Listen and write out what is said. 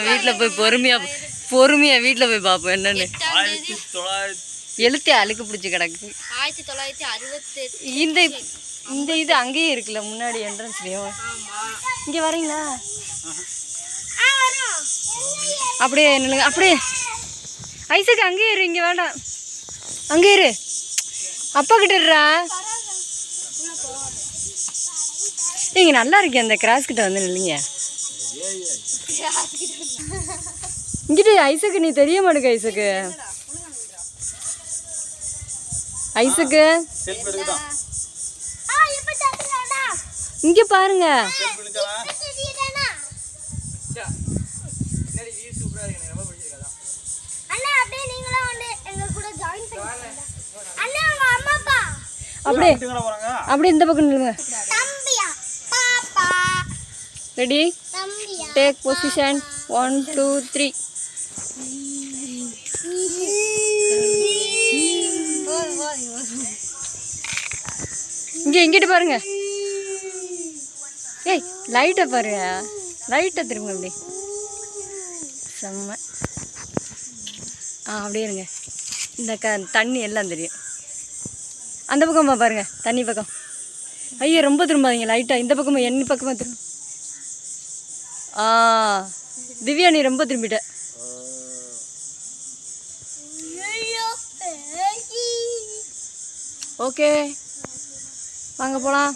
நான் வீட்டில் போய் பொறுமையா வீட்டில் போய் பார்ப்போம் என்னன்னு. எழுத்தே அழுக்கு பிடிச்சி கிடக்கு. 1968 இந்த இது அங்கேயே இருக்குல்ல முன்னாடி என்ட்ரன்ஸ்லயும். இங்கே வரீங்களா? அப்படியே என்னங்க அப்படியே ஐசக்கு அங்கேயே இரு. இங்கே வேண்டாம், அங்கே இரு. அப்பா கிட்ட இருடா. நீங்க நல்லா இருக்கீங்க. அந்த கிராஸ் கிட்ட வந்து நில்லுங்க. இங்கிட்டு ஐசக்கு நீ தெரிய மாட்டேங்க. ஐசக்கு இங்க பாருங்க. அப்படியே இந்த பக்கம் நில்லுங்க. Ready, take position. 1 2 3. இங்கிட்டு பாருங்க. ஏய் லைட்டை பாருங்க, லைட்டை திரும்ப. அப்படி செம்ம. அப்படியே இருங்க. இந்த தண்ணி எல்லாம் தெரியும். அந்த பக்கமா பாருங்க, தண்ணி பக்கம். ஐயோ ரொம்ப திரும்பாதீங்க, லைட்டாக இந்த பக்கமாக எண்ணி பக்கமாக திரும்ப. திவ்யா நீ ரொம்ப திரும்பிட்ட. ஓகே வாங்க போகலாம்.